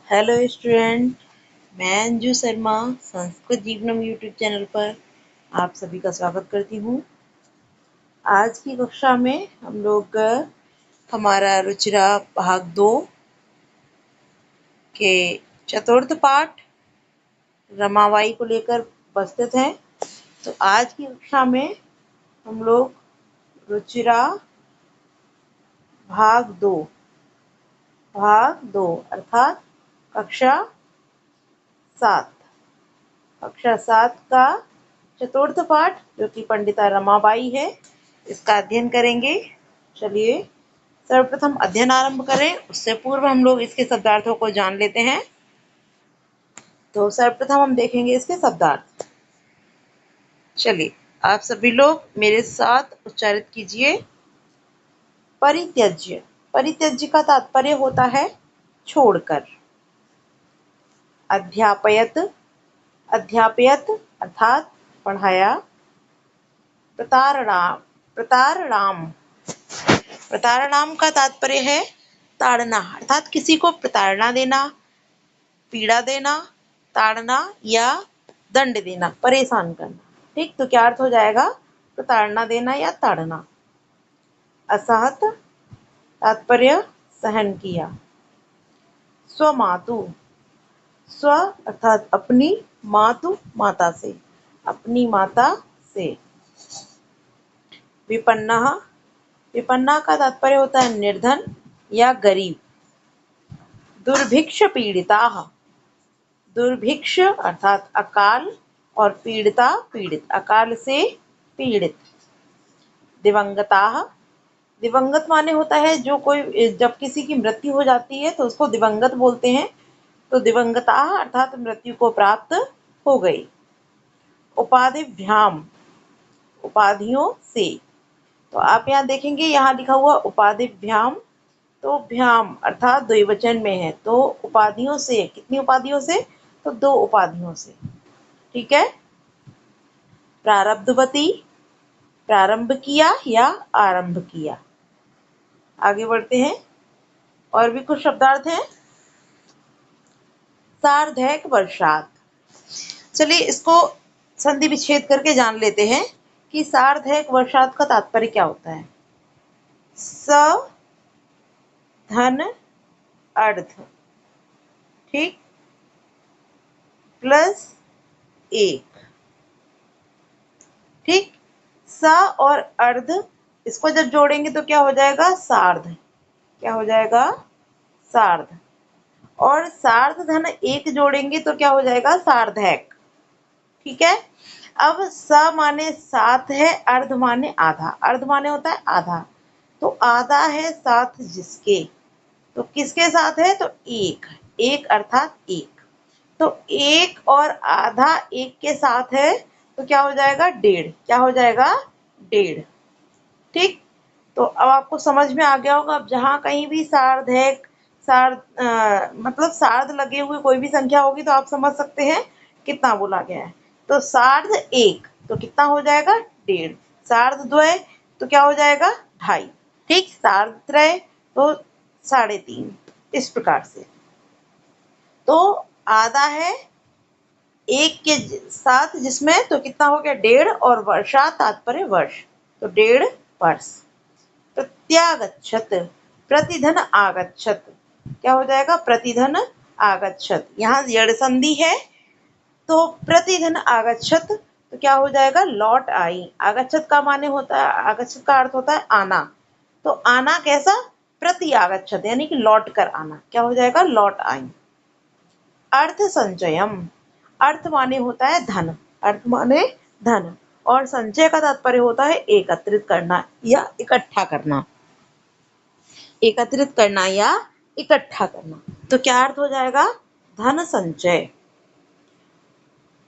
Hello student, मैं Anju Sharma Sanskrit जीवनम YouTube channel पर आप सभी का स्वागत करती हूँ। आज की कक्षा में हम लोग हमारा रुचिरा भाग 2 के चतुर्थ पाठ रमाबाई को लेकर उपस्थित हैं। तो आज की कक्षा में हम लोग रुचिरा भाग 2 अर्थात कक्षा 7 का चतुर्थ पाठ जो कि पंडिता रमाबाई है, इसका अध्ययन करेंगे। चलिए सर्वप्रथम अध्ययन आरंभ करें। उससे पूर्व हम लोग इसके शब्दार्थों को जान लेते हैं। तो सर्वप्रथम हम देखेंगे इसके शब्दार्थ। चलिए आप सभी लोग मेरे साथ उच्चारित कीजिए। परित्यज्य। परित्यज्य का तात्पर्य होता है छोड़कर। अध्यापयत। अध्यापयत अर्थात पढ़ाया। प्रतारणाम। प्रतारणाम। प्रतारणाम का तात्पर्य है ताड़ना, अर्थात किसी को प्रताड़ना देना, पीड़ा देना, ताड़ना या दंड देना, परेशान करना। ठीक, तो क्या अर्थ हो जाएगा? प्रताड़ना देना या ताड़ना। असहत तात्पर्य सहन किया। स्वमातु। स्व अर्थात अपनी, मातु माता से, अपनी माता से। विपन्नः। विपन्ना का तात्पर्य होता है निर्धन या गरीब। दुर्भिक्ष पीड़िताः। दुर्भिक्ष अर्थात अकाल और पीड़िता पीड़ित, अकाल से पीड़ित। दिवंगताः। दिवंगत माने होता है जो कोई, जब किसी की मृत्यु हो जाती है तो उसको दिवंगत बोलते हैं। तो दिवंगताः अर्थात मृत्यु को प्राप्त हो गई। उपाधिभ्याम। उपाधियों से। तो आप यहाँ देखेंगे, यहाँ लिखा हुआ उपाधिभ्याम, तो भ्याम अर्थात द्विवचन में है। तो उपाधियों से, कितनी उपाधियों से? तो 2 उपाधियों से। ठीक है। प्रारब्धवती, प्रारंभ किया या आरंभ किया। आगे बढ़ते हैं, और भी कुछ शब्दार्थ हैं। सार्धैक वर्षात। चलिए इसको संधि विच्छेद करके जान लेते हैं कि सार्धैक वर्षात का तात्पर्य क्या होता है। स धन अर्ध, ठीक, प्लस 1, ठीक। स और अर्ध, इसको जब जोड़ेंगे तो क्या हो जाएगा? सार्ध। क्या हो जाएगा? सार्ध। और सार्ध धन 1 जोड़ेंगे तो क्या हो जाएगा? सार्धैक। ठीक है। अब स माने 7 है, अर्ध माने आधा। अर्ध माने होता है आधा। तो आधा है 7 जिसके, तो किसके साथ है? तो 1। 1 अर्थात 1। तो 1 और आधा 1 के साथ है, तो क्या हो जाएगा? 1.5। क्या हो जाएगा? 1.5। ठीक। तो अब आपको समझ में आ गया होगा। अब जहाँ कहीं भी सार्धैक, मतलब सार्ध लगे हुए कोई भी संख्या होगी तो आप समझ सकते हैं कितना बोला गया है। तो सार्ध 1 तो कितना हो जाएगा? 1.5। सार्ध द्वय तो क्या हो जाएगा? 2.5। ठीक। सार्ध त्रय तो 3.5। इस प्रकार से। तो आधा है 1 के साथ जिसमें, तो कितना हो गया? 1.5। और वर्षा तात्पर्य वर्ष, तो 1.5 वर्ष। प्रत्यागच्छत। प्रतिधन आगच्छत। क्या हो जाएगा? प्रतिधन आगच्छत। यहाँ यड़ संधि है, तो प्रतिधन आगच्छत तो क्या हो जाएगा? लौट आई। आगच्छत का माने होता है, आगच्छत का अर्थ होता है आना। तो आना कैसा? प्रति आगच्छत, यानी कि लौट कर आना। क्या हो जाएगा? लौट आई। अर्थ संचयम। अर्थ माने होता है धन। अर्थ माने धन, और संचय का तात्पर्य होता है एकत्रित करना या इकट्ठा करना। एकत्रित करना या इकट्ठा करना। तो क्या अर्थ हो जाएगा? धन संचय।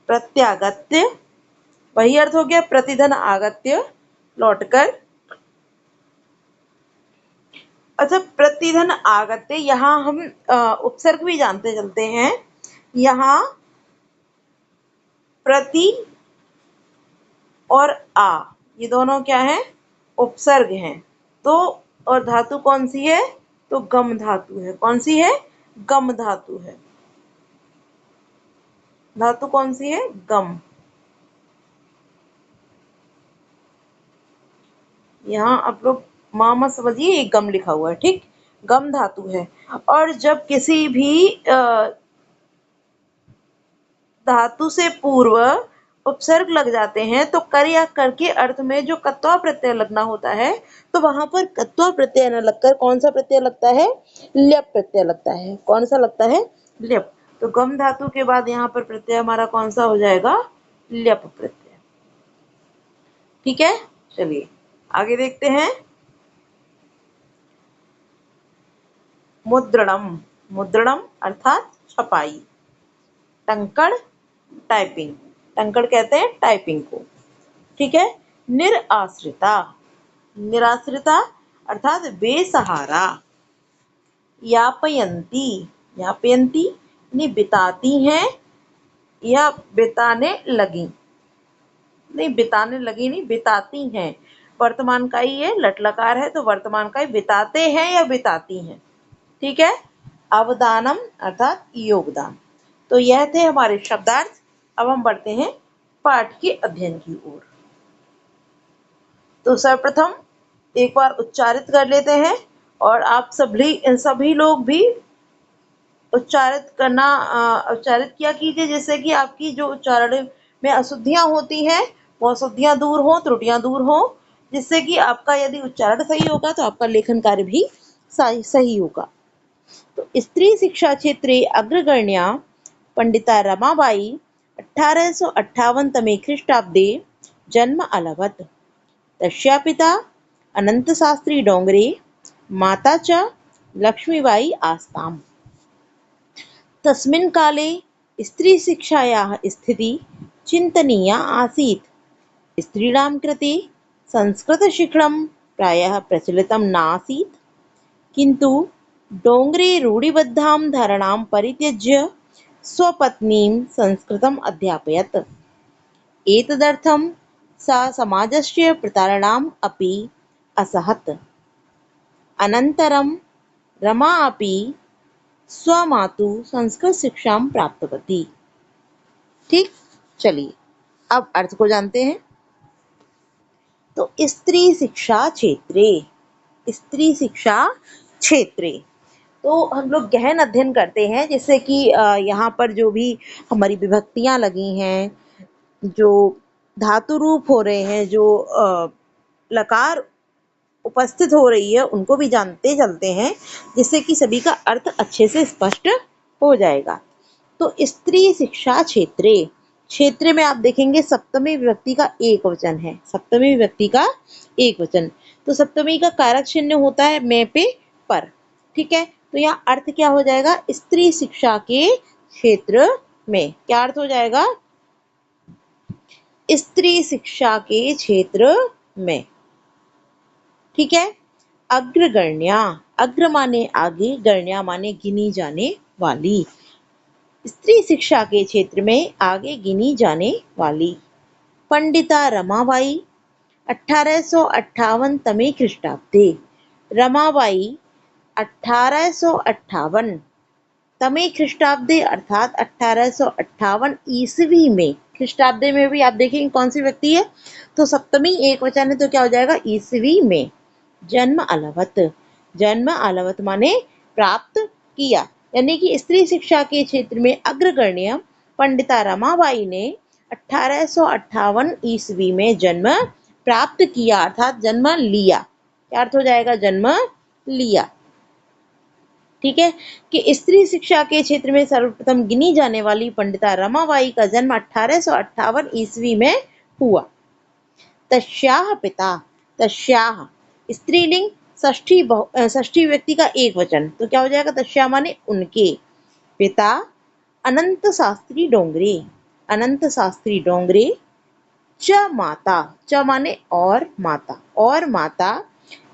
प्रत्यागत्य, वही अर्थ हो गया। प्रतिधन आगत्य, लौटकर। अच्छा, प्रतिधन आगत्य, यहाँ हम उपसर्ग भी जानते चलते हैं। यहाँ प्रति और आ, ये दोनों क्या है? उपसर्ग हैं। तो और धातु कौन सी है? तो गम धातु है। कौन सी है? गम धातु है। धातु कौन सी है? गम। यहाँ आप लोग माँ मत समझिए, ये गम लिखा हुआ है, ठीक। गम धातु है। और जब किसी भी धातु से पूर्व उपसर्ग लग जाते हैं तो कर या कर के अर्थ में जो कत्वा प्रत्यय लगना होता है, तो वहां पर कत्वा प्रत्यय न लगकर कौन सा प्रत्यय लगता है? ल्यप प्रत्यय लगता है। कौन सा लगता है? ल्यप। तो गम धातु के बाद यहाँ पर प्रत्यय हमारा कौन सा हो जाएगा? ल्यप प्रत्यय। ठीक है, चलिए आगे देखते हैं। मुद्रणम। मुद्रणम अर्थात छपाई। टंकण टाइपिंग। टंकण कहते हैं टाइपिंग को। ठीक है। निराश्रिता। निराश्रिता अर्थात बेसहारा। यापयंती। यापयंती यानी बिताती हैं या बिताने लगी। नहीं, बिताने लगी नहीं, बिताती हैं। वर्तमान का ही ये लट लकार है, तो वर्तमान का ही बिताते हैं या बिताती हैं। ठीक है। अवदानम अर्थात योगदान। तो यह थे हमारे शब्दार्थ। अब हम बढ़ते हैं पाठ के अध्ययन की ओर। तो सर्वप्रथम एक बार उच्चारित कर लेते हैं, और आप सभी लोग भी उच्चारित किया कीजिए, जिससे कि आपकी जो उच्चारण में अशुद्धियां होती हैं वो अशुद्धियां दूर हो, त्रुटियां दूर हो, जिससे कि आपका यदि उच्चारण सही होगा तो आपका लेखन कार्य भी सही होगा। तो स्त्री शिक्षा क्षेत्रे अग्रगण्या पंडिता रमाबाई 1858 तमे ख्रीष्टाब्दे जन्म अलभत। तस्या पिता अनंतशास्त्री डोंगरे, माता च लक्ष्मीबाई आस्ताम्। तस्मिन् काले स्त्रीशिक्षायाः स्थितिः चिन्तनीया आसीत्। स्त्रीणां कृते संस्कृतशिक्षणं प्रायः प्रचलितं नासीत्, किन्तु डोंगरे रूढिबद्धां धारणां परित्यज्य स्वपत्नीं संस्कृतम् अध्यापयत्। एतदर्थं सा समाजस्य प्रतारणाम् अपि असहत्। अनन्तरं रमा अपि स्वमातुः संस्कृत शिक्षां प्राप्तवती। ठीक, चलिए अब अर्थ को जानते हैं। तो स्त्री शिक्षा क्षेत्रे। स्त्री शिक्षा क्षेत्रे, तो हम लोग गहन अध्ययन करते हैं, जिससे कि यहाँ पर जो भी हमारी विभक्तियां लगी हैं, जो धातु रूप हो रहे हैं, जो लकार उपस्थित हो रही है, उनको भी जानते चलते हैं, जिससे कि सभी का अर्थ अच्छे से स्पष्ट हो जाएगा। तो स्त्री शिक्षा क्षेत्रे, क्षेत्र में आप देखेंगे सप्तमी विभक्ति का एक वचन है। सप्तमी विभक्ति का एक वचन, तो सप्तमी का कारक चिन्ह होता है में पे पर। ठीक है, तो यहाँ अर्थ क्या हो जाएगा? स्त्री शिक्षा के क्षेत्र में। क्या अर्थ हो जाएगा? स्त्री शिक्षा के क्षेत्र में। ठीक है। अग्रगण्या, अग्र माने आगे, गण्या माने गिनी जाने वाली। स्त्री शिक्षा के क्षेत्र में आगे गिनी जाने वाली। पंडिता रमाबाई 1858 तमे ख्रीष्टाब्दे। रमाबाई 1858 तमे ख्रीष्टाब्दे अर्थात 1858 ईस्वी में। ख्रीष्टाब्दे में भी आप देखेंगे कौन सी व्यक्ति है, तो सप्तमी एक वचन है, तो क्या हो जाएगा? ईस्वी में। जन्म अलवत। जन्म अलवत माने प्राप्त किया, यानी कि स्त्री शिक्षा के क्षेत्र में अग्रगण्य पंडिता रमाबाई ने 1858 ईस्वी में जन्म प्राप्त किया, अर्थात जन्म लिया। क्या अर्थ हो जाएगा? जन्म लिया। ठीक है, कि स्त्री शिक्षा के क्षेत्र में सर्वप्रथम गिनी जाने वाली पंडिता रमाबाई का जन्म 1858 ईस्वी में हुआ। तस्याः पिता। तस्याः स्त्रीलिंग, षष्ठी व्यक्ति का एक वचन, तो क्या हो जाएगा? तस्या माने उनके। पिता अनंत शास्त्री डोंगरे। अनंत शास्त्री डोंगरे। च माता, च माने और माता, और माता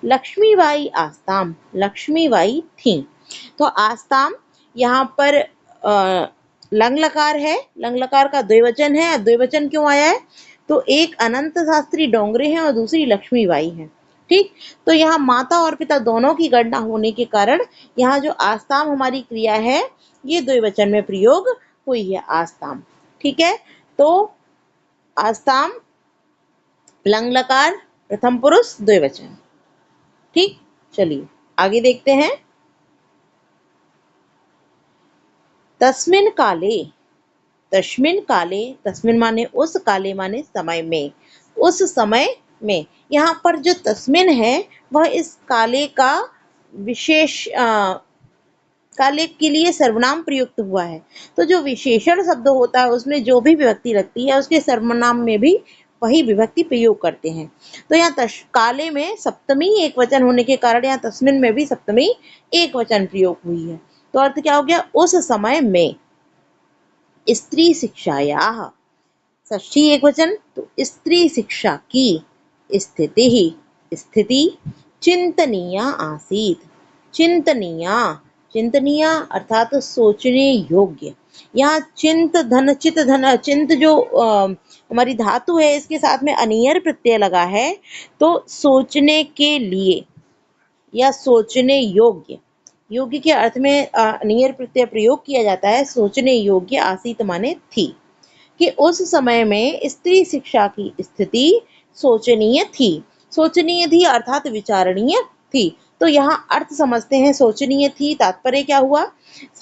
लक्ष्मीबाई आस्ताम, लक्ष्मीबाई थी। तो आस्ताम यहाँ पर लंग लकार है, लंग लकार का द्विवचन है। द्विवचन क्यों आया है? तो एक अनंत शास्त्री डोंगरे हैं और दूसरी लक्ष्मीबाई है। ठीक, तो यहाँ माता और पिता दोनों की गणना होने के कारण यहाँ जो आस्ताम हमारी क्रिया है, ये द्विवचन में प्रयोग हुई है, आस्ताम। ठीक है, तो आस्ताम लंग लकार प्रथम पुरुष द्विवचन। ठीक, चलिए आगे देखते हैं। तस्मिन काले, तस्मिन काले, तस्मिन माने उस, काले माने समय में, उस समय में। यहाँ पर जो तस्मिन है वह इस काले का विशेष काले के लिए सर्वनाम प्रयुक्त हुआ है। तो जो विशेषण शब्द होता है उसमें जो भी विभक्ति लगती है उसके सर्वनाम में भी वही विभक्ति प्रयोग करते हैं। तो यहाँ काले में सप्तमी एक वचन होने के कारण यहाँ तस्मिन में भी सप्तमी एक वचन प्रयोग हुई है। तो अर्थ क्या हो गया, उस समय में। स्त्री शिक्षायाः, षष्ठी एक वचन, तो स्त्री शिक्षा की स्थिति ही, स्थिति चिंतनीया आसीत, चिंतनीया, चिंतनीय अर्थात सोचने योग्य। यहाँ चिंत धन, चित धन, चिंत जो हमारी धातु है इसके साथ में अनियर प्रत्यय लगा है, तो सोचने के लिए या सोचने योग्य, योग्य के अर्थ में अनियर प्रत्यय प्रयोग किया जाता है। सोचने योग्य आसीत माने थी, कि उस समय में स्त्री शिक्षा की स्थिति सोचनीय थी, सोचनीय थी अर्थात विचारणीय थी। तो यहाँ अर्थ समझते हैं, सोचनीय थी तात्पर्य क्या हुआ,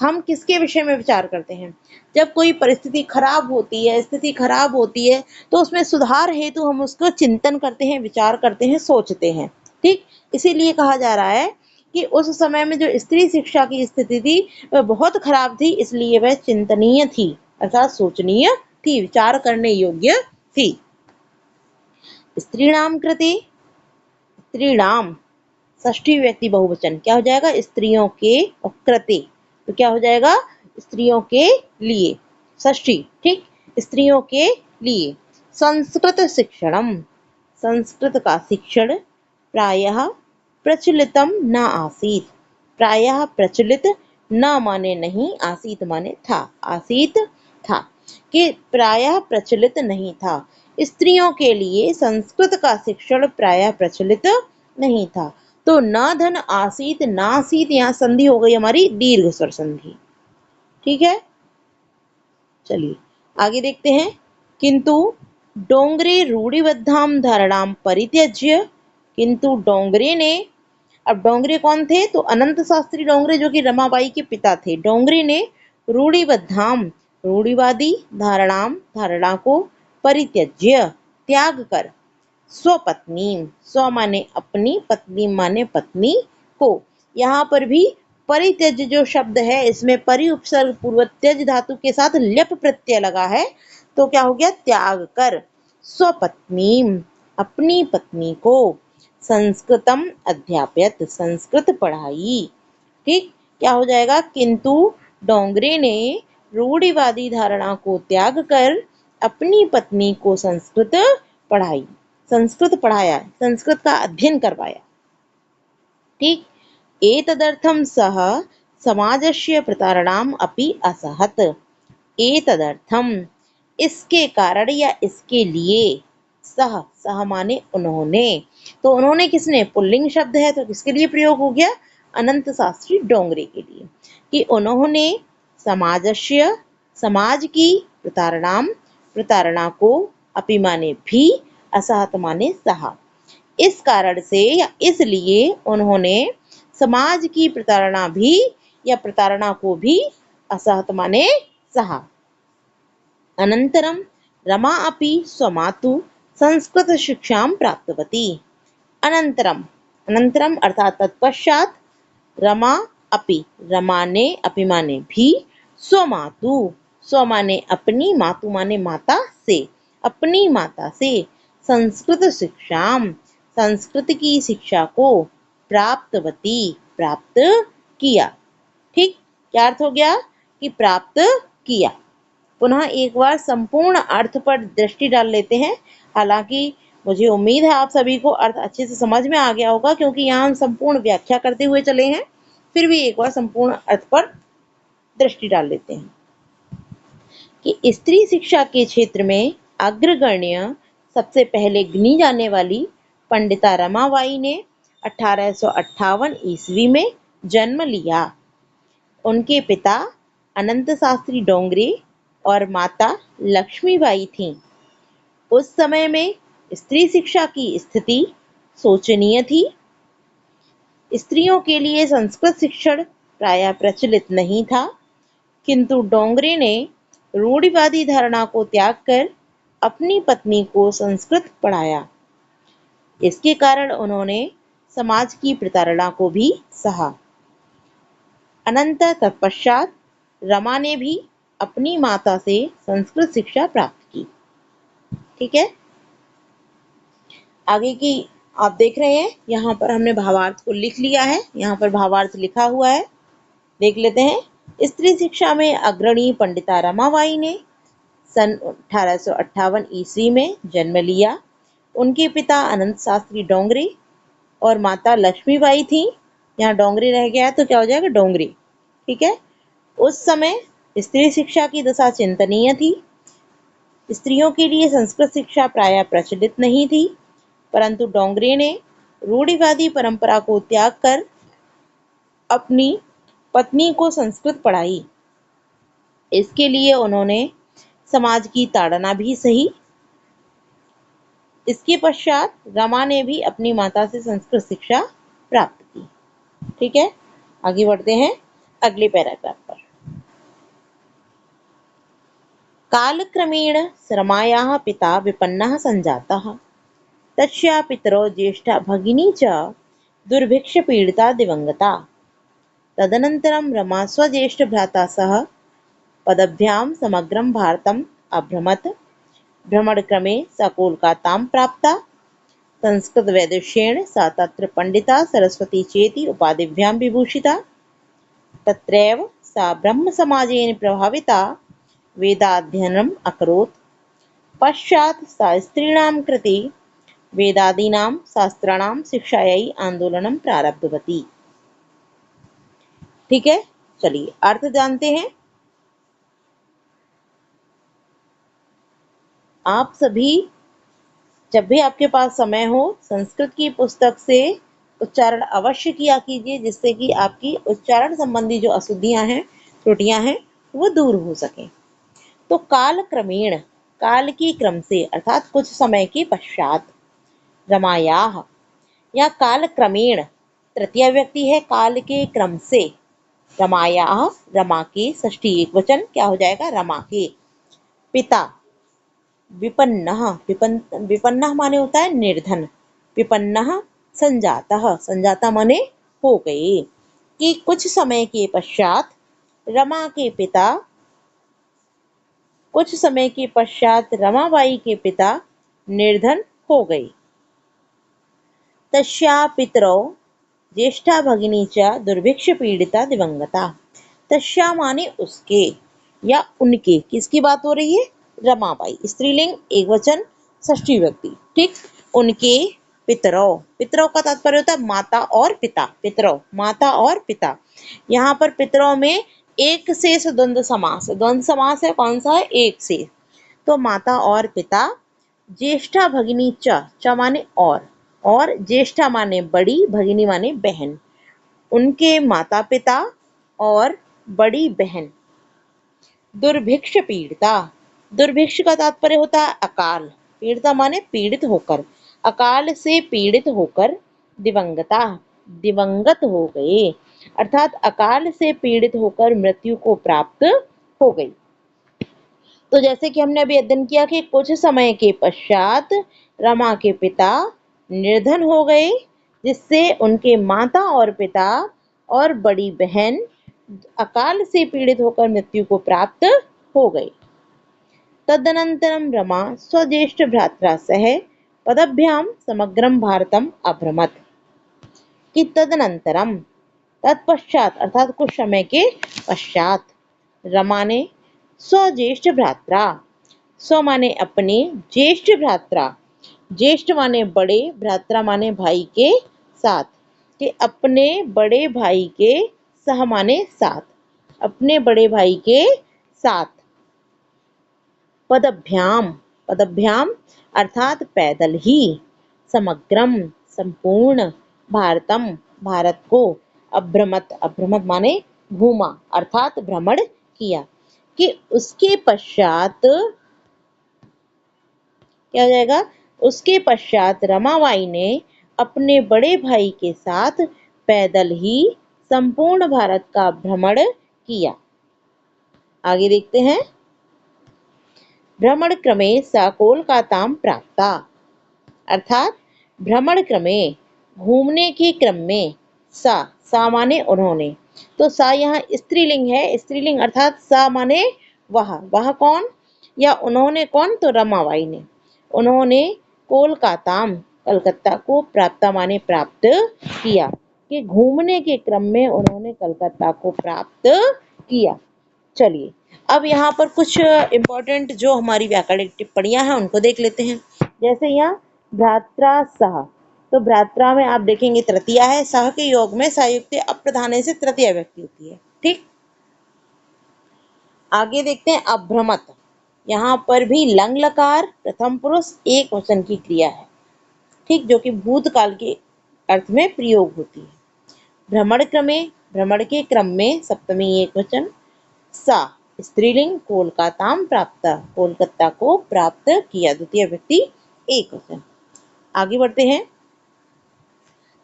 हम किसके विषय में विचार करते हैं, जब कोई परिस्थिति खराब होती है, स्थिति खराब होती है, तो उसमें सुधार हेतु हम उसको चिंतन करते हैं, विचार करते हैं, सोचते हैं। ठीक, इसीलिए कहा जा रहा है कि उस समय में जो स्त्री शिक्षा की स्थिति थी वह बहुत खराब थी, इसलिए वह चिंतनीय थी अर्थात सोचनीय थी, विचार करने योग्य थी। स्त्रीणाम कृते, स्त्रीणाम षष्ठी व्यक्ति बहुवचन क्या हो जाएगा, स्त्रियों के, और कृते तो क्या हो जाएगा, स्त्रियों के लिए, षष्ठी। ठीक, स्त्रियों के लिए। संस्कृत शिक्षणम, संस्कृत का शिक्षण प्रायः प्रचलितम न आसीत, प्रायः प्रचलित, न माने नहीं, आसीत माने था, आसीत था, कि प्रायः प्रचलित नहीं था, स्त्रियों के लिए संस्कृत का शिक्षण प्रायः प्रचलित नहीं था। तो न धन आसीत, नासीत, यहाँ संधि हो गई हमारी दीर्घ स्वर संधि। ठीक है, चलिए आगे देखते हैं। किंतु डोंगरे रूढ़िबद्धाम धारणाम परित्यज्य, किंतु डोंगरे ने, अब डोंगरे कौन थे, तो अनंत शास्त्री डोंगरे जो कि रमाबाई के पिता थे। डोंगरे ने रूढ़िबद्धाम रूढ़िवादी धारणाम धारणा को परित्यज्य त्याग कर, स्वपत्नी, स्व माने अपनी, पत्नी माने पत्नी को। यहाँ पर भी परित्यज जो शब्द है इसमें परि उपसर्ग पूर्व त्यज धातु के साथ ल्यप प्रत्यय लगा है, तो क्या हो गया, त्याग कर, स्वपत्नी अपनी पत्नी को, संस्कृतम अध्यापयत संस्कृत पढ़ाई। ठीक, क्या हो जाएगा, किंतु डोंगरे ने रूढ़िवादी धारणा को त्याग कर अपनी पत्नी को संस्कृत पढ़ाई, संस्कृत पढ़ाया, संस्कृत का अध्ययन करवाया। ठीक, एतदर्थम सह समाजस्य प्रतारणाम अपि असहत, एतदर्थम इसके कारण या इसके लिए, सह, सह माने उन्होंने, तो उन्होंने किसने, पुल्लिंग शब्द है तो किसके लिए प्रयोग हो गया, अनंत शास्त्री डोंगरे के लिए, कि उन्होंने समाजस्य समाज की, प्रतारणाम प्रतारणा को, अपि माने भी, असहत माने सहा, इस कारण से या इसलिए उन्होंने समाज की प्रतारणा भी या प्रतारणा को भी असहत माने सहा। अनंतरम रमा अपि स्वमातु संस्कृत शिक्षां प्राप्तवती, अनंतरम, अनंतरम अर्थात तत्पश्चात, रमा अपि, रमा ने, अपि माने भी, स्वमातु, स्व माने अपनी, मातु माने माता से, अपनी माता से, संस्कृत शिक्षाम संस्कृत की शिक्षा को, प्राप्तवती प्राप्त किया। ठीक, क्या अर्थ हो गया, कि प्राप्त किया। पुनः एक बार संपूर्ण अर्थ पर दृष्टि डाल लेते हैं। हालांकि मुझे उम्मीद है आप सभी को अर्थ अच्छे से समझ में आ गया होगा, क्योंकि यहाँ हम संपूर्ण व्याख्या करते हुए चले हैं। फिर भी एक बार संपूर्ण अर्थ पर दृष्टि डाल लेते हैं कि स्त्री शिक्षा के क्षेत्र में अग्रगण्य सबसे पहले गिनी जाने वाली पंडिता रमाबाई ने 1858 ईस्वी में जन्म लिया। उनके पिता अनंत शास्त्री डोंगरे और माता लक्ष्मीबाई थीं। उस समय में स्त्री शिक्षा की स्थिति शोचनीय थी। स्त्रियों के लिए संस्कृत शिक्षण प्रायः प्रचलित नहीं था, किंतु डोंगरे ने रूढ़िवादी धारणा को त्याग कर अपनी पत्नी को संस्कृत पढ़ाया। इसके कारण उन्होंने समाज की प्रताड़ना को भी सहा। अनंतर तत्पश्चात रमा ने भी अपनी माता से संस्कृत शिक्षा प्राप्त की। ठीक है, आगे की आप देख रहे हैं, यहाँ पर हमने भावार्थ को लिख लिया है। यहाँ पर भावार्थ लिखा हुआ है, देख लेते हैं। स्त्री शिक्षा में अग्रणी पंडिता रमाबाई ने सन 1858 ईस्वी में जन्म लिया। उनके पिता अनंत शास्त्री डोंगरे और माता लक्ष्मीबाई थी। यहाँ डोंगरे रह गया है तो क्या हो जाएगा, डोंगरे। ठीक है, उस समय स्त्री शिक्षा की दशा चिंतनीय थी। स्त्रियों के लिए संस्कृत शिक्षा प्रायः प्रचलित नहीं थी, परंतु डोंगरे ने रूढ़िवादी परंपरा को त्याग कर अपनी पत्नी को संस्कृत पढ़ाई। इसके लिए उन्होंने समाज की ताड़ना भी सही। इसके पश्चात रमा ने भी अपनी माता से संस्कृत शिक्षा प्राप्त की। ठीक है, आगे बढ़ते हैं अगले पैराग्राफ पर। कालक्रमेण रमायाः पिता विपन्नः सञ्जातः। तस्याः पितरौ ज्येष्ठा भगिनी च दुर्भिक्षपीडिता दिवङ्गता। तदनन्तरं रमा स्वज्येष्ठभ्राता सह पदभ्यां समग्रं भारतम् अभ्रमत्। भ्रमणक्रमे सा कोलकातां प्राप्ता। संस्कृतवैदुष्येण सा तत्र पंडिता सरस्वती चेति उपाधिभ्यां विभूषिता। तत्रैव सा ब्रह्मसमाजेन प्रभाविता वेदाध्ययनम् अकरोत्। पश्चात् सा स्त्रीणां कृते वेदादीनां शास्त्राणां शिक्षायै आंदोलनं प्रारब्धवती। ठीक है, चलिए अर्थ जानते हैं। आप सभी जब भी आपके पास समय हो संस्कृत की पुस्तक से उच्चारण अवश्य किया कीजिए, जिससे कि आपकी उच्चारण संबंधी जो अशुद्धियां हैं, त्रुटियां हैं, वो दूर हो सके। तो काल क्रमेण, काल की क्रम से अर्थात कुछ समय के पश्चात, रमायाह या काल क्रमेण तृतीय व्यक्ति है, काल के क्रम से। रमायाह रमा के षष्ठी एक वचन क्या हो जाएगा, रमा के पिता विपन्नः, विपन्नः माने होता है निर्धन। विपन्नः संजातः, संजाता माने हो गए। कि कुछ समय के पश्चात रमा के पिता, कुछ समय के पश्चात रमाबाई के पिता निर्धन हो गए। तस्या पितरौ ज्येष्ठा भगिनी च दुर्भिक्ष पीड़िता दिवंगता। तस्या माने उसके या उनके, किसकी बात हो रही है, रमाबाई, स्त्रीलिंग एक वचन षष्ठी व्यक्ति। ठीक, उनके पितरौ, पितरौ का तात्पर्य होता है माता और पिता। पितरौ माता और पिता। यहाँ पर पितरौ में एक शेष द्वंद्व समास, द्वंद्व समास है, कौन सा है, एक शेष। तो माता और पिता। ज्येष्ठा भगिनी च माने और ज्येष्ठा माने बड़ी, भगिनी माने बहन। उनके माता पिता और बड़ी बहन। दुर्भिक्ष पीड़िता, दुर्भिक्ष का तात्पर्य होता है अकाल, पीड़िता माने पीड़ित होकर, अकाल से पीड़ित होकर दिवंगता, दिवंगत हो गए, अर्थात अकाल से पीड़ित होकर मृत्यु को प्राप्त हो गई। तो जैसे कि हमने अभी अध्ययन किया कि कुछ समय के पश्चात रमा के पिता निर्धन हो गए, जिससे उनके माता और पिता और बड़ी बहन अकाल से पीड़ित होकर मृत्यु को प्राप्त हो गए। तदनंतरम रमा स्वज्येष्ठ भ्रात्रा सह पदभ्याम समग्रम भारतम अभ्रमत। कि तदनंतरम, तत्पश्चात अर्थात कुछ समय के पश्चात, रमा ने स्वज्येष्ठ भ्रात्रा, स्व माने अपने, ज्येष्ठ भ्रात्रा, ज्येष्ठ माने बड़े, भ्रात्रा माने भाई के साथ, कि अपने बड़े भाई के, सह माने साथ, अपने बड़े भाई के साथ, पदभ्याम, पदभ्याम अर्थात पैदल ही, समग्रम संपूर्ण, भारतम भारत को, अभ्रमत, अभ्रमत माने घूमा अर्थात भ्रमण किया। कि उसके पश्चात क्या हो जाएगा, उसके पश्चात रमाबाई ने अपने बड़े भाई के साथ पैदल ही संपूर्ण भारत का भ्रमण किया। आगे देखते हैं। भ्रमण क्रमे सा कोलकाताम प्राप्ता, अर्थात भ्रमण क्रमे घूमने के क्रम में सा माने उन्होंने, तो सा यहाँ स्त्रीलिंग है, स्त्रीलिंग अर्थात सा माने वह कौन या उन्होंने कौन, तो रमाबाई ने, उन्होंने कोलकाताम कलकत्ता को प्राप्त माने प्राप्त किया, कि घूमने के क्रम में उन्होंने कलकत्ता को प्राप्त किया। चलिए अब यहाँ पर कुछ इम्पोर्टेंट जो हमारी व्याकरणिक टिप्पणियां हैं उनको देख लेते हैं। जैसे यहाँ भ्रात्रा सह, तो भ्रात्रा में आप देखेंगे तृतीया है, सह के योग में संयुक्त अप्रधान से तृतीया व्यक्ति होती है। ठीक, आगे देखते हैं अभ्रमत। यहाँ पर भी लंग लकार प्रथम पुरुष एक वचन की क्रिया है, ठीक, जो कि भूतकाल के अर्थ में प्रयोग होती है। भ्रमण क्रमे, भ्रमण के क्रम में सप्तमी एक वचन, सा स्त्रीलिंग कोलकाताम प्राप्त, कोलकाता को प्राप्त किया, द्वितीय व्यक्ति एक वचन। आगे बढ़ते हैं।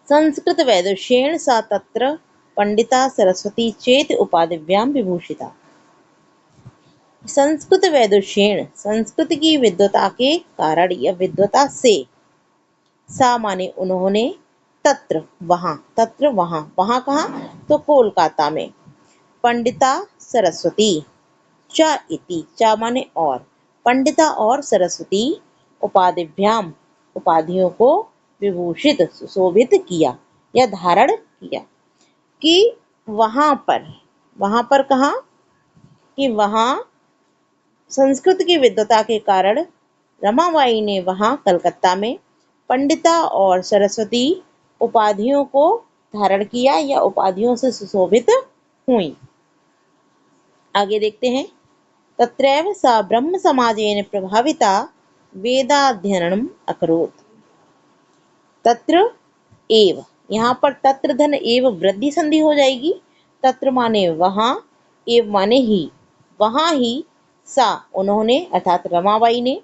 संस्कृत वैदुष्येण सा तत्र पंडिता सरस्वती चेत उपाधिभ्याम विभूषिता। संस्कृत वैदुष्येण, संस्कृत की विद्वता के कारण या विद्वता से, सा माने उन्होंने, तत्र वहां कहाँ, तो कोलकाता में, पंडिता सरस्वती, च इति, च माने और, पंडिता और सरस्वती, उपाधिभ्याम उपाधियों को, विभूषित सुशोभित किया या धारण किया, कि वहां पर कहाँ, कि वहां संस्कृत की विद्वता के कारण रमाबाई ने वहां कलकत्ता में पंडिता और सरस्वती उपाधियों को धारण किया या उपाधियों से सुशोभित हुई। आगे देखते हैं। तत्रैव सा ब्रह्म समाजेन प्रभाविता वेदाध्ययनम् अकरोत्। तत्र एव, यहाँ पर तत्र धन एव वृद्धि संधि हो जाएगी। तत्र माने वहां, एव माने ही, वहां ही, सा उन्होंने अर्थात रमाबाई ने,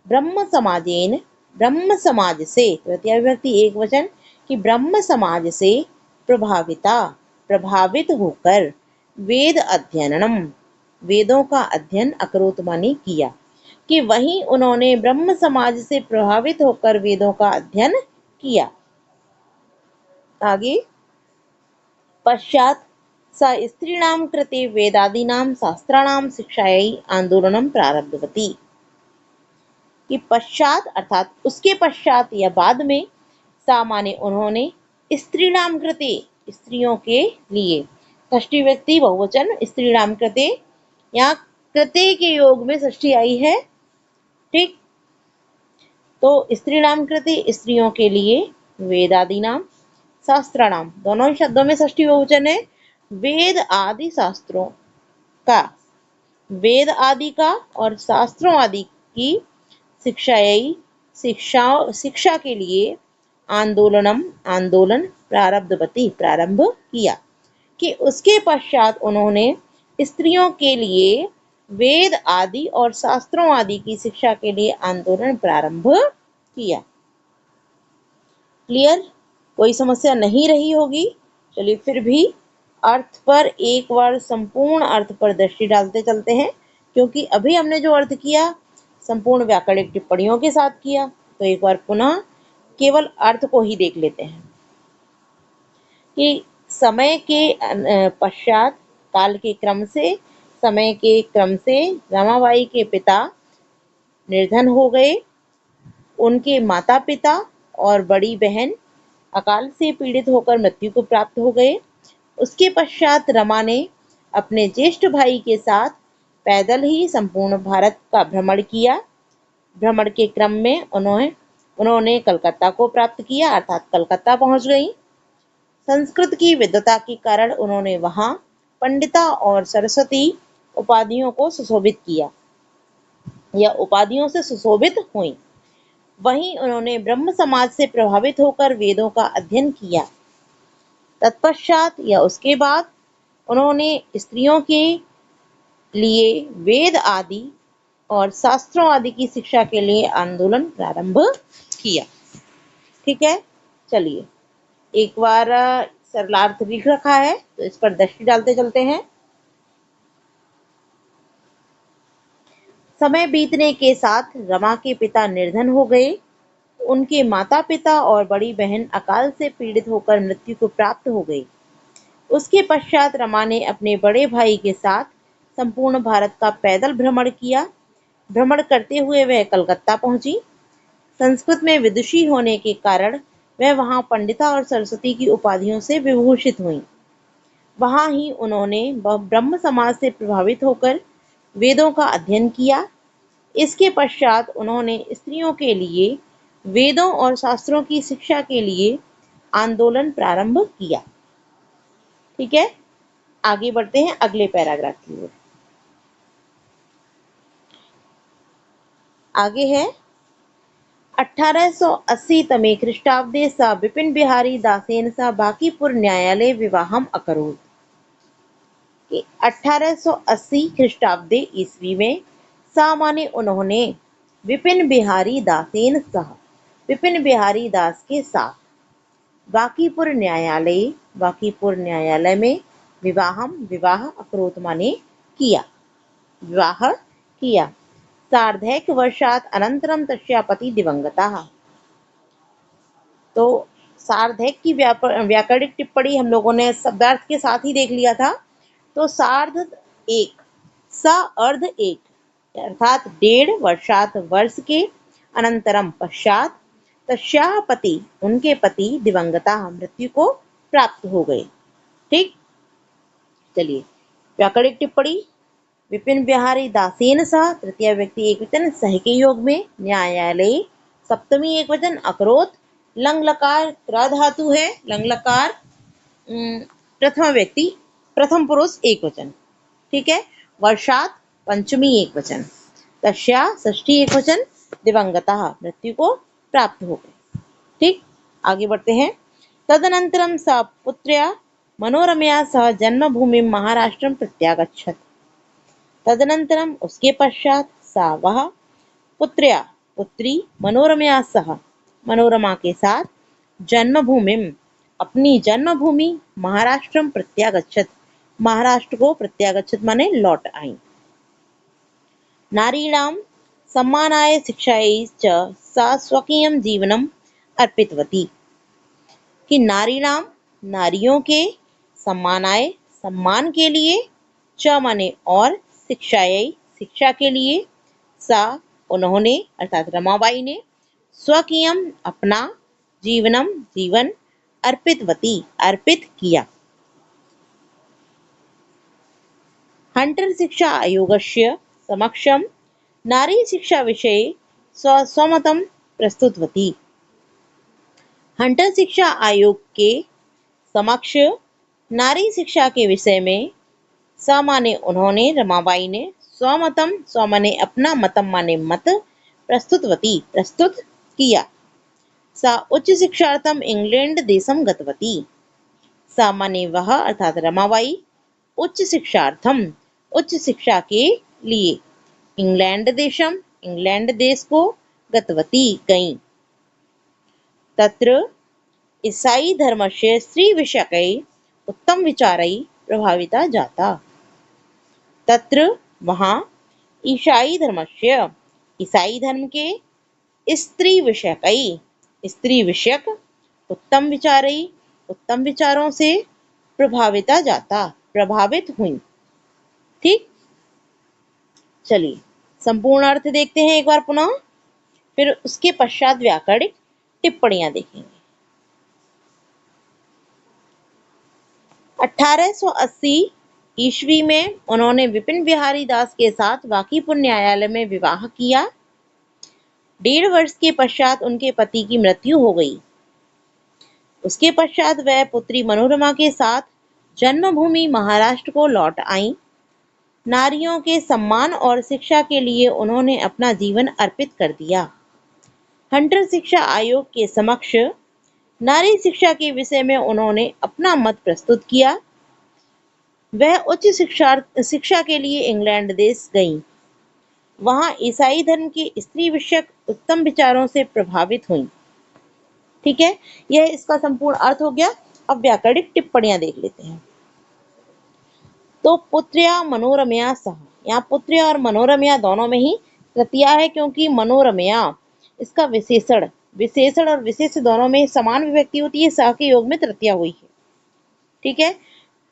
ब्रह्म समाजेन ब्रह्म समाज से, तृतीया विभक्ति एक वचन, कि ब्रह्म समाज से प्रभाविता प्रभावित होकर, वेद अध्ययनम वेदों का अध्ययन, अकरोत माने किया, कि वहीं उन्होंने ब्रह्म समाज से प्रभावित होकर वेदों का अध्ययन किया। आगे पश्चात सा स्त्रीणां कृते वेदादीनां शास्त्राणां शिक्षायै आंदोलनं प्रारब्धवती, कि पश्चात अर्थात उसके पश्चात या बाद में, सा माने उन्होंने, स्त्रीणां कृते स्त्रियों के लिए, षष्ठी व्यक्ति बहुवचन स्त्रीणां कृते, यहाँ कृते के योग में षष्ठी आई है। ठीक, तो स्त्रीणाम कृते स्त्रियों के लिए, वेदादीनाम शास्त्राणाम दोनों शब्दों में षष्ठी बहुवचन है, वेद आदि शास्त्रों का, वेद आदि का और शास्त्रों आदि की शिक्षा के लिए, आंदोलन प्रारब्धवती प्रारंभ किया, कि उसके पश्चात उन्होंने स्त्रियों के लिए वेद आदि और शास्त्रों आदि की शिक्षा के लिए आंदोलन प्रारंभ किया। क्लियर, कोई समस्या नहीं रही होगी। चलिए फिर भी अर्थ पर एक बार संपूर्ण अर्थ पर दृष्टि डालते चलते हैं, क्योंकि अभी हमने जो अर्थ किया संपूर्ण व्याकरणिक टिप्पणियों के साथ किया, तो एक बार पुनः केवल अर्थ को ही देख लेते हैं, कि समय के पश्चात, काल के क्रम से, समय के क्रम से रमाबाई के पिता निर्धन हो गए, उनके माता पिता और बड़ी बहन अकाल से पीड़ित होकर मृत्यु को प्राप्त हो गए। उसके पश्चात रमा ने अपने ज्येष्ठ भाई के साथ पैदल ही संपूर्ण भारत का भ्रमण किया। भ्रमण के क्रम में उन्होंने कलकत्ता को प्राप्त किया, अर्थात कलकत्ता पहुंच गई। संस्कृत की विद्वता के कारण उन्होंने वहां पंडिता और सरस्वती उपाधियों को सुशोभित किया या उपाधियों से सुशोभित हुई। वहीं उन्होंने ब्रह्म समाज से प्रभावित होकर वेदों का अध्ययन किया। तत्पश्चात या उसके बाद उन्होंने स्त्रियों के लिए वेद आदि और शास्त्रों आदि की शिक्षा के लिए आंदोलन प्रारंभ किया। ठीक है, चलिए एक बार सरलार्थ लिख रखा है तो इस पर दृष्टि डालते चलते हैं। समय बीतने के साथ रमा के पिता निर्धन हो गए। उनके माता पिता और बड़ी बहन अकाल से पीड़ित होकर मृत्यु को प्राप्त हो गई। उसके पश्चात रमा ने अपने बड़े भाई के साथ संपूर्ण भारत का पैदल भ्रमण किया। भ्रमण करते हुए वह कलकत्ता पहुंची। संस्कृत में विदुषी होने के कारण वह वहां पंडिता और सरस्वती की उपाधियों से विभूषित हुई। वहां ही उन्होंने ब्रह्म समाज से प्रभावित होकर वेदों का अध्ययन किया। इसके पश्चात उन्होंने स्त्रियों के लिए वेदों और शास्त्रों की शिक्षा के लिए आंदोलन प्रारंभ किया। ठीक है, आगे बढ़ते हैं अगले पैराग्राफ की ओर। आगे है 1880 तमे ख्रीष्टाब्दे स विपिन बिहारी दासेन सह बांकीपुर न्यायालय विवाहम अकरोत्। 1880 ख्रीष्टाब्दे ईस्वी में सा माने उन्होंने विपिन बिहारी दासेन सह विपिन बिहारी दास के साथ बांकीपुर न्यायालय में विवाह अकरोत् माने किया, विवाह किया। सार्धैक वर्षात अनंतरम तस्या पति दिवंगता। तो सार्धैक की व्याकरणिक टिप्पणी हम लोगों ने शब्दार्थ के साथ ही देख लिया था। तो सार्ध एक, सा अर्ध एक अर्थात 1.5 वर्षात वर्ष के, अनंतरम पश्चात, तस्याः पति उनके पति दिवंगता मृत्यु को प्राप्त हो गए। ठीक, चलिए व्याकरणिक टिप्पणी। विपिन बिहारी दासेन सह तृतीय व्यक्ति एकवचन सह के योग में, न्यायालय सप्तमी एकवचन, अकरोत् लंग लकार क्र धातु है, लंग लकार प्रथम व्यक्ति प्रथम पुरुष एकवचन। ठीक है, वर्षात पंचमी एकवचन, तस्या षष्ठी एकवचन, दिवंगता मृत्यु को प्राप्त हो गए। ठीक, आगे बढ़ते हैं। तदनंतरम स पुत्र्या मनोरमया सह जन्मभूमि महाराष्ट्रम प्रत्यागच्छत्। तदनंतरम उसके पश्चात सा वह पुत्र्या पुत्री मनोरमया सह मनोरमा के साथ जन्मभूमि अपनी जन्मभूमि महाराष्ट्रम प्रत्यागच्छत् महाराष्ट्र को प्रत्यागच्छत् माने लौट आई। नारीणां सम्मानाय शिक्षायै च सा स्वकीयं जीवनम् अर्पितवती। कि नारीणां नारियों के, सम्मानाय सम्मान के लिए, च माने और, शिक्षायै शिक्षा के लिए, सा उन्होंने अर्थात रमाबाई ने, स्वकीयम अपना, जीवनम जीवन, अर्पितवती अर्पित किया। हंटर शिक्षा आयोगस्य समक्षम नारी शिक्षा विषये स्वमतं प्रस्तुतवती। हंटर शिक्षा आयोग के समक्ष नारी शिक्षा के विषय में स माने उन्होंने, रमाबाई ने, स्वमतम स्व माने अपना, मतम माने मत, प्रस्तुतवती प्रस्तुत किया। सा उच्च शिक्षार्थम इंग्लैंड देशम गतवती। सा माने वह अर्थात रमाबाई उच्च शिक्षार्थम उच्च शिक्षा के लिए, इंग्लैंड देशम इंग्लैंड देश को, गतवती गई। तत्र ईसाई धर्मस्य स्त्री विषयकै उत्तम विचारै प्रभाविता जाता। तत्र वहाँ ईसाई धर्मस्य ईसाई धर्म के स्त्री विषयक उत्तम विचारै उत्तम विचारों से प्रभाविता जाता प्रभावित हुई। ठीक, चलिए संपूर्ण अर्थ देखते हैं एक बार पुनः, फिर उसके पश्चात व्याकरणिक टिप्पणियां देखेंगे। 1880 ईस्वी में उन्होंने विपिन बिहारी दास के साथ बांकीपुर न्यायालय में विवाह किया। 1.5 वर्ष के पश्चात उनके पति की मृत्यु हो गई। उसके पश्चात वह पुत्री मनोरमा के साथ जन्मभूमि महाराष्ट्र को लौट आई। नारियों के सम्मान और शिक्षा के लिए उन्होंने अपना जीवन अर्पित कर दिया। हंटर शिक्षा आयोग के समक्ष नारी शिक्षा के विषय में उन्होंने अपना मत प्रस्तुत किया। वह उच्च शिक्षा के लिए इंग्लैंड देश गईं। वहां ईसाई धर्म के स्त्री विषयक उत्तम विचारों से प्रभावित हुईं। ठीक है, यह इसका संपूर्ण अर्थ हो गया। अब व्याकरणिक टिप्पणियां देख लेते हैं। तो पुत्र्या मनोरमया सह, यहाँ पुत्र और मनोरमया दोनों में ही तृतीया है, क्योंकि मनोरमया इसका विशेषण और विशेष दोनों में समान विभक्ति होती है, सह के योग में तृतीया हुई है। ठीक है,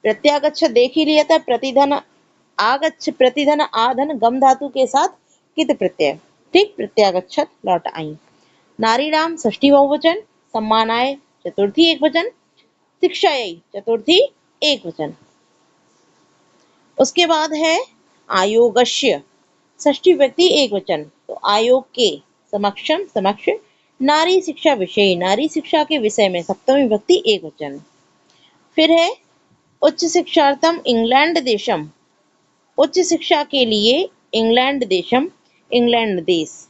प्रत्यागच्छ देख ही लिया था। प्रतिधन आधन गम धातु के साथ कित प्रत्यय। ठीक, प्रत्यागच्छत लौट आई। नारीणाम षष्ठी बहुवचन, सम्मानाय चतुर्थी एकवचन, शिक्षायै चतुर्थी एकवचन। उसके बाद है आयोगस्य, षष्ठी व्यक्ति एकवचन। तो आयोग के समक्ष नारी शिक्षा विषय, नारी शिक्षा के विषय में सप्तमी विभक्ति एकवचन। फिर है उच्च शिक्षार्थम इंग्लैंड देशम, उच्च शिक्षा के लिए इंग्लैंड देशम, इंग्लैंड देश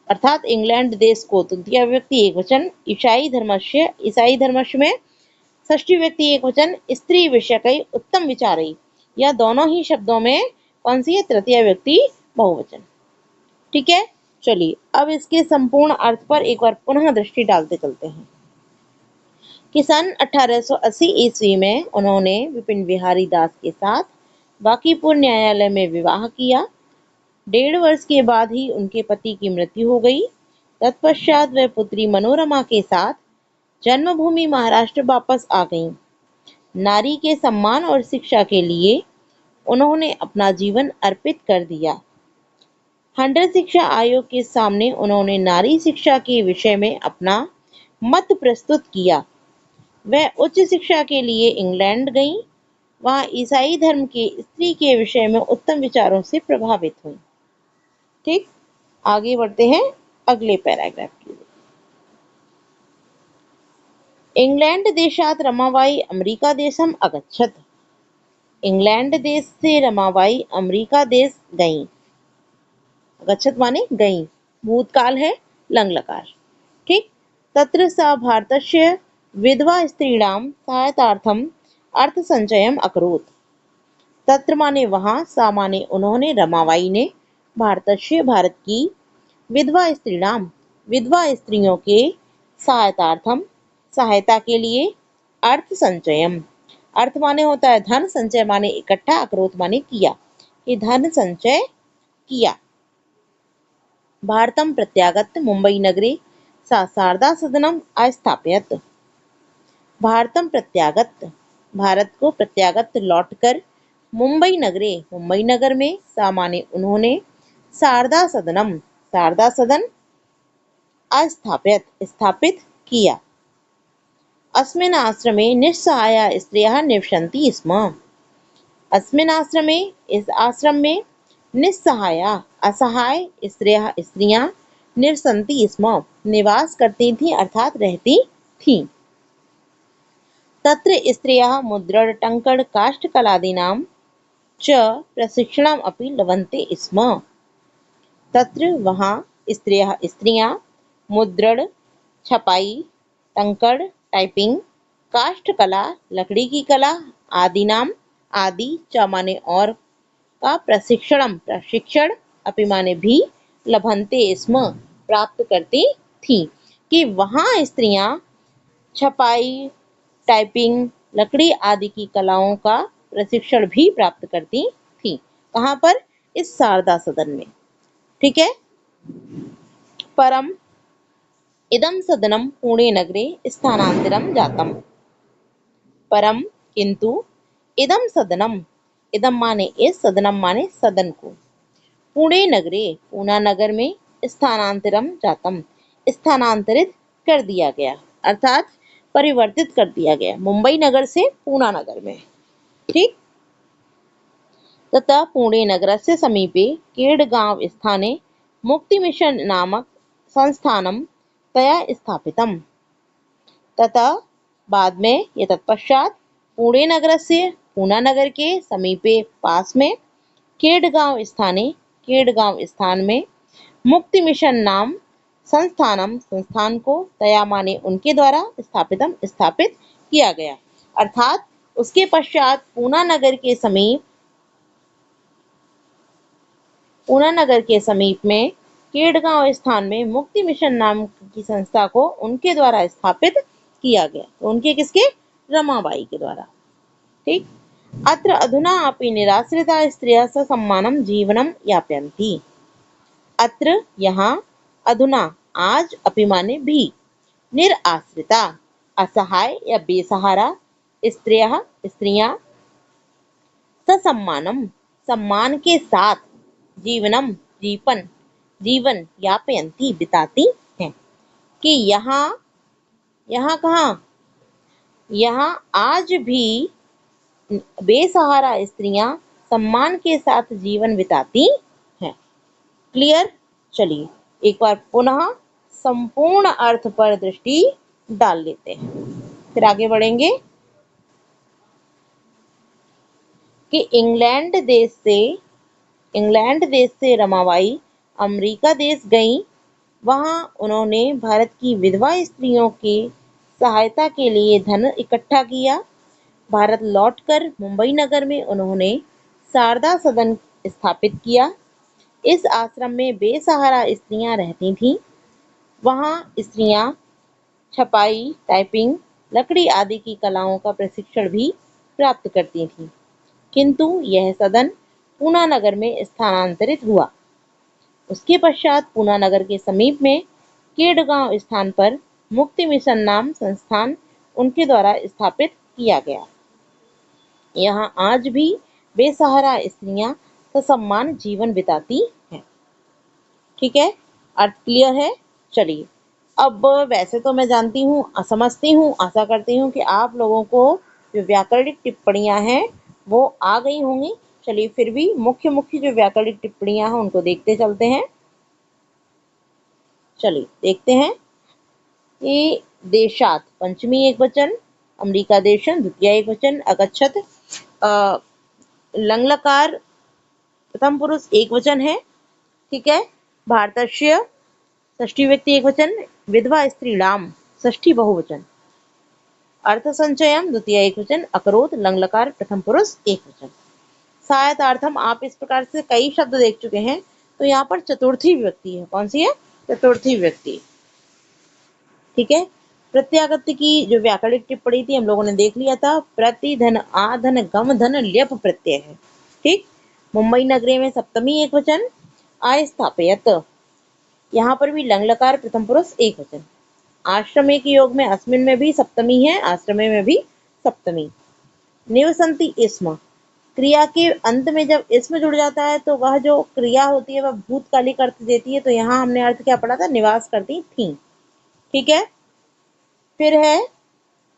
अर्थात इंग्लैंड देश को तृतीया व्यक्ति एकवचन। ईसाई धर्मस्य में षष्ठी व्यक्ति एकवचन। स्त्री विषयकै उत्तम विचारै, यह दोनों ही शब्दों में कौन सी है, तृतीया व्यक्ति बहुवचन। ठीक है, चलिए अब इसके संपूर्ण अर्थ पर एक बार पुनः दृष्टि डालते चलते हैं कि सन 1880 ईस्वी में उन्होंने विपिन बिहारी दास के साथ बांकीपुर न्यायालय में विवाह किया। 1.5 वर्ष के बाद ही उनके पति की मृत्यु हो गई। तत्पश्चात वह पुत्री मनोरमा के साथ जन्मभूमि महाराष्ट्र वापस आ गईं। नारी के सम्मान और शिक्षा के लिए उन्होंने अपना जीवन अर्पित कर दिया। 100 शिक्षा आयोग के सामने उन्होंने नारी शिक्षा के विषय में अपना मत प्रस्तुत किया। वह उच्च शिक्षा के लिए इंग्लैंड गईं। वहां ईसाई धर्म के स्त्री के विषय में उत्तम विचारों से प्रभावित हुई। ठीक, आगे बढ़ते हैं अगले पैराग्राफ की ओर। इंग्लैंड देशात रमाबाई अमेरिका देशम अगच्छत, इंग्लैंड देश से रमाबाई अमेरिका देश गईं। अगच्छत माने गईं, भूतकाल है, लंग लकार। ठीक, तत्र सा भारतस्य विधवा स्त्रीणां सहायतार्थम अर्थ संचयम अकरोत्। तत्र माने वहां, सा माने उन्होंने, रमाबाई ने, भारत की विधवा स्त्रियों के सहायतार्थम सहायता के लिए, अर्थ संचयम, अर्थ माने होता है धन, संचय माने इकट्ठा, अकरोत माने किया, ये धन संचय किया। भारतम प्रत्यागत मुंबई नगरे सा शारदा सदनम अस्थापयत। भारतम प्रत्यागत, भारत को प्रत्यागत लौटकर, मुंबई नगर में, सा माने उन्होंने, शारदा सदन अस्थापित स्थापित किया। अस्मिन् आश्रमे निस्सहाया स्त्रियः निवसन्ति स्म। अस्मिन् आश्रमे, इस आश्रम में, निस्सहाया असहाय स्त्रियां निवसन्ति स्म निवास करती थी अर्थात रहती थी। तत्र स्त्रियः मुद्रण टंकण काष्ठकलादीनां च प्रशिक्षणम् अपि लभन्ते स्म। तत्र वहाँ स्त्रियां मुद्रण, छपाई, टंकण टाइपिंग, काष्ठ कला लकड़ी की कला, आदि च माने और का प्रशिक्षण अपि माने भी, लभन्ते स्म प्राप्त करती थी, कि वहाँ स्त्रियां छपाई, टाइपिंग, लकड़ी आदि की कलाओं का प्रशिक्षण भी प्राप्त करती थी। कहाँ पर, इस शारदा सदन में। ठीक है, परम इदम सदनम पुणे नगरे स्थानांतरम जातम। परम किंतु, इदम सदनम, इदम माने इस, सदनम माने सदन को, पुणे नगरे पूना नगर में, स्थानांतरम जातम स्थानांतरित कर दिया गया अर्थात परिवर्तित कर दिया गया, मुंबई नगर से पूना नगर में। ठीक, तथा पुणे नगरस्य समीपे केडगांव स्थाने मुक्ति मिशन नामक संस्थानम तया स्थापितम। तथा बाद में या तत्पश्चात पुणे नगर से, पूना नगर के समीपे पास में, केडगांव स्थान में, मुक्ति मिशन नाम संस्थान को, तया माने उनके द्वारा, स्थापित किया गया अर्थात उसके पश्चात पूना नगर के समीप में केड़गांव स्थान में मुक्ति मिशन नाम की संस्था को उनके द्वारा स्थापित किया गया। तो उनके किसके? रमाबाई के द्वारा। ठीक। अत्र अधुना अपि निराश्रिता स्त्रियः ससम्मानं जीवनं यापयन्ति। अत्र यहाँ, अधुना आज, अपि माने भी, निराश्रिता असहाय या बेसहारा स्त्रियां ससम्मानम सम्मान के साथ जीवनम जीवन यापयन्ति बिताती हैं। कि यहाँ कहाँ? यहाँ आज भी बेसहारा स्त्रियां सम्मान के साथ जीवन बिताती हैं। क्लियर? चलिए एक बार पुनः संपूर्ण अर्थ पर दृष्टि डाल लेते हैं, फिर आगे बढ़ेंगे। कि इंग्लैंड देश से रमाबाई अमेरिका देश गईं। वहां उन्होंने भारत की विधवा स्त्रियों की सहायता के लिए धन इकट्ठा किया। भारत लौटकर मुंबई नगर में उन्होंने शारदा सदन स्थापित किया। इस आश्रम में बेसहारा स्त्रियां रहती थीं। वहां स्त्रियां छपाई, टाइपिंग, लकड़ी आदि की कलाओं का प्रशिक्षण भी प्राप्त करती थीं। किंतु यह सदन पूना नगर में स्थानांतरित हुआ। उसके पश्चात पूना नगर के समीप में केड़गांव स्थान पर मुक्ति मिशन नाम संस्थान उनके द्वारा स्थापित किया गया। यहाँ आज भी बेसहारा स्त्रियां ससम्मान जीवन बिताती हैं। ठीक है, अर्थ क्लियर है? चलिए अब वैसे तो मैं जानती हूँ, समझती हूँ, आशा करती हूँ कि आप लोगों को जो व्याकरणिक टिप्पणियां हैं वो आ गई होंगी। चलिए फिर भी मुख्य जो व्याकरणिक टिप्पणियां हैं उनको देखते चलते हैं। चलिए देखते हैं कि देशात पंचमी एक वचन, अमेरिका देशन द्वितीय एक वचन, अगच्छत लंगलकार प्रथम पुरुष एक वचन है। ठीक है, भारतस्य षष्ठी व्यक्ति एक वचन, विधवा स्त्रीणाम षष्ठी बहुवचन, अर्थ संचयम द्वितीय एक वचन, अकरोत लंगलकार प्रथम पुरुष एक वचन। सहायतार्थम आप इस प्रकार से कई शब्द देख चुके हैं। तो यहाँ पर चतुर्थी विभक्ति है। कौन सी है? चतुर्थी विभक्ति। ठीक है, प्रत्यागत की जो व्याकरणिक टिप्पणी थी हम लोगों ने देख लिया था। प्रति धन आधन गम धन ल्यप प्रत्यय है। ठीक, मुंबई नगरी में सप्तमी एक वचन, आस्थापयत, यहाँ पर भी लंगलकार प्रथम पुरुष एक वचन। आश्रमे के योग में अस्मिन में भी सप्तमी है, आश्रमे में भी सप्तमी। निवसंति इस्म, क्रिया के अंत में जब इसमें जुड़ जाता है तो वह जो क्रिया होती है वह भूतकालिक अर्थ देती है। तो यहाँ हमने अर्थ क्या पढ़ा था? निवास करती थी। ठीक है, फिर है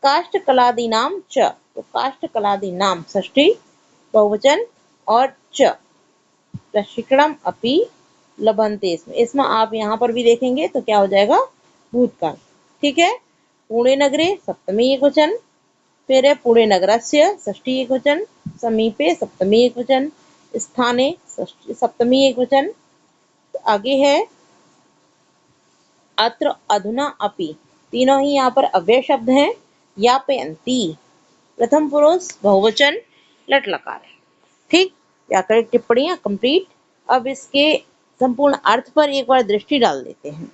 काष्ठ कलादि नाम च, तो काष्ठ कलादि नाम षष्ठी बहुवचन और च प्रशिक्षणम अपि लभन्ते, इसमें आप यहाँ पर भी देखेंगे तो क्या हो जाएगा? भूतकाल। ठीक है, पुणे नगरे सप्तमी एक वचन, फिर है पुणे नगरस्य षष्ठी एक वचन, समीपे सप्तमी एक वचन, स्थाने सप्तमी एक वचन। तो आगे है अत्र अधुना अपि, तीनों ही यहाँ पर अव्यय शब्द हैं। यापयन्ति प्रथम पुरुष बहुवचन लट लकार है। ठीक, व्याकरणिक टिप्पणियां कंप्लीट। अब इसके संपूर्ण अर्थ पर एक बार दृष्टि डाल देते हैं।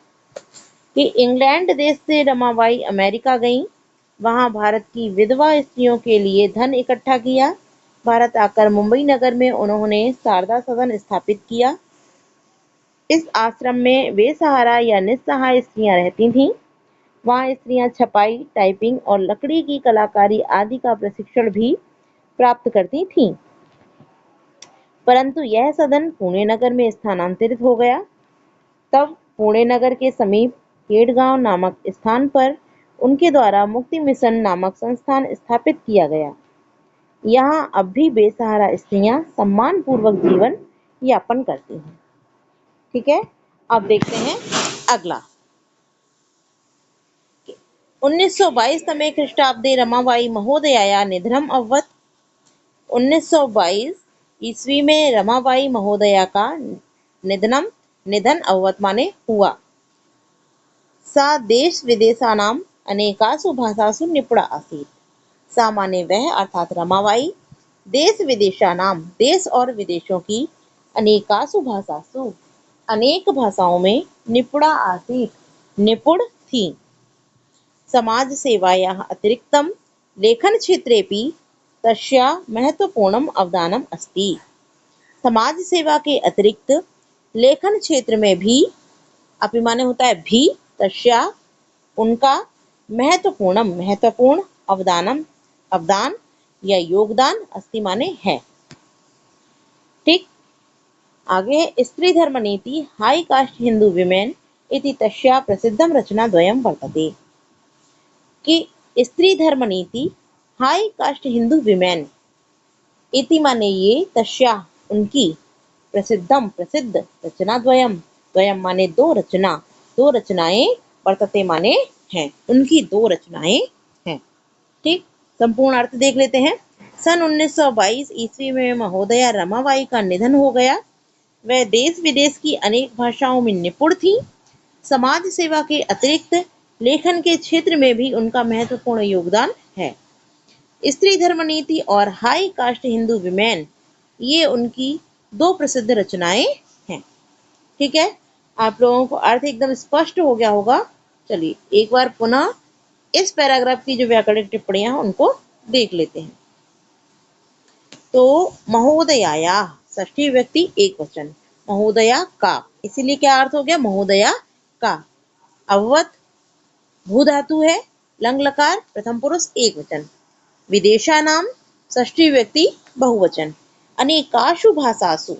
कि इंग्लैंड देश से रमाबाई अमेरिका गईं। वहां भारत की विधवा स्त्रियों के लिए धन इकट्ठा किया। भारत आकर मुंबई नगर में उन्होंने शारदा सदन स्थापित किया। इस आश्रम में बेसहारा या निस्सहाय स्त्रियां रहती थीं। वहां स्त्रियां छपाई, टाइपिंग और लकड़ी की कलाकारी आदि का प्रशिक्षण भी प्राप्त करती थीं। परंतु यह सदन पुणे नगर में स्थानांतरित हो गया। तब पुणे नगर के समीप केड़गांव नामक स्थान पर उनके द्वारा मुक्ति मिशन नामक संस्थान स्थापित किया गया। यहाँ अब भी बेसहारा स्त्रियां सम्मान पूर्वक जीवन यापन करती हैं। ठीक है, अब देखते हैं अगला। 1922 तमे ख्रीष्टाब्दे रमाबाई महोदयाया निधनम अभवत्। 1922 ईस्वी में रमाबाई महोदया का निधन अभवत् माने हुआ। सा देश विदेशानाम अनेकासु भाषासु निपुणा आसीत्। सा माने वह अर्थात रमाबाई। देश विदेशानाम, देश और विदेशों की, अनेकासु भाषासु, अनेक भाषाओं में, निपुणा आसीत्, निपुण थी। समाज सेवायाः अतिरिक्तं लेखन क्षेत्रेपि तस्याः महत्वपूर्णम् अवदानम् अस्ति। समाज सेवा के अतिरिक्त लेखन क्षेत्र में भी, अपि माने होता है भी, तस्याः उनका, महत्वपूर्ण अवदान या योगदान, अस्ति माने है। ठीक, आगे स्त्री धर्म नीति हाई कास्ट हिंदू विमेन इति तस्याः प्रसिद्धं रचनाद्वयं वर्तते। कि स्त्री धर्म नीति हाई कास्ट हिंदू विमेन इति माने ये, तस्याः उनकी, प्रसिद्ध रचनाद्वयम, द्वयम माने दो रचना, दो रचनाएं, वर्तते माने हैं, उनकी दो रचनाएं हैं। ठीक, संपूर्ण अर्थ देख लेते हैं। सन 1922 ईस्वी में महोदया रमाबाई का निधन हो गया। वह देश विदेश की अनेक भाषाओं में निपुण थी। समाज सेवा के अतिरिक्त लेखन के क्षेत्र में भी उनका महत्वपूर्ण योगदान है। स्त्री धर्म नीति और हाई कास्ट हिंदू विमेन, ये उनकी दो प्रसिद्ध रचनाएं हैं। ठीक है, आप लोगों को अर्थ एकदम स्पष्ट हो गया होगा। चलिए एक बार पुनः इस पैराग्राफ की जो व्याकरणिक टिप्पणियां हैं उनको देख लेते हैं। तो महोदयाया, षष्ठी व्यक्ति एक वचन, महोदया का, इसीलिए क्या अर्थ हो गया, महोदया का। अववत भू धातु है, लंग लकार प्रथम पुरुष एक वचन। विदेशानाम षष्ठी व्यक्ति बहुवचन। अनेकाशु भाषासु,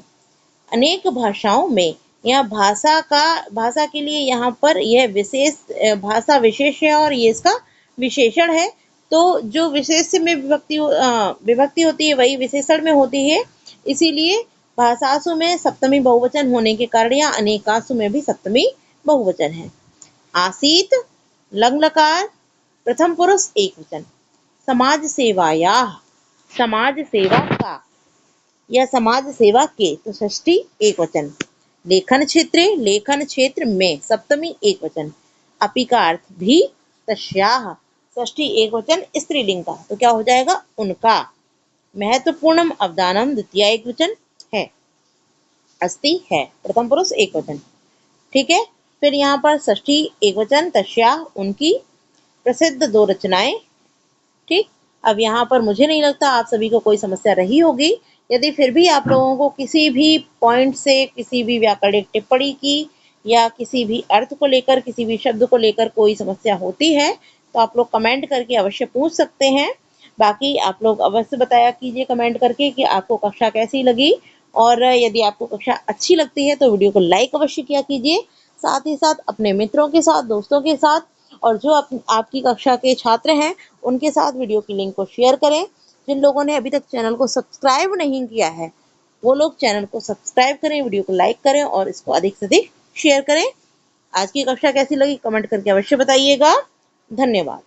अनेक भाषाओं में, यहाँ भाषा के लिए यहाँ पर यह विशेष भाषा विशेष है और ये इसका विशेषण है। तो जो विशेष में विभक्ति होती है वही विशेषण में होती है, इसीलिए भाषासु में सप्तमी बहुवचन होने के कारण यहाँ अनेकासु में भी सप्तमी बहुवचन है। आसीत लंग लकार प्रथम पुरुष एक वचन। समाज सेवाया, समाज सेवा का या समाज सेवा के, तो षष्ठी एक वचन। लेखन क्षेत्र में, सप्तमी एक वचन। अपि का अर्थ भी, तस्याः षष्ठी एक वचन स्त्रीलिंग का, तो क्या हो जाएगा, उनका। महत्वपूर्णम अवदानम द्वितीय एक वचन है। अस्ति है प्रथम पुरुष एक वचन। ठीक है, फिर यहाँ पर षष्ठी एक वचन, तस्याः उनकी, प्रसिद्ध दो रचनाएं। ठीक, अब यहाँ पर मुझे नहीं लगता आप सभी को कोई समस्या रही होगी। यदि फिर भी आप लोगों को किसी भी पॉइंट से, किसी भी व्याकरणिक टिप्पणी की या किसी भी अर्थ को लेकर, किसी भी शब्द को लेकर कोई समस्या होती है तो आप लोग कमेंट करके अवश्य पूछ सकते हैं। बाकी आप लोग अवश्य बताया कीजिए कमेंट करके कि आपको कक्षा कैसी लगी, और यदि आपको कक्षा अच्छी लगती है तो वीडियो को लाइक अवश्य किया कीजिए। साथ ही साथ अपने मित्रों के साथ, दोस्तों के साथ, और जो आपकी कक्षा के छात्र हैं उनके साथ वीडियो की लिंक को शेयर करें। जिन लोगों ने अभी तक चैनल को सब्सक्राइब नहीं किया है वो लोग चैनल को सब्सक्राइब करें, वीडियो को लाइक करें और इसको अधिक से अधिक शेयर करें। आज की कक्षा कैसी लगी कमेंट करके अवश्य बताइएगा। धन्यवाद।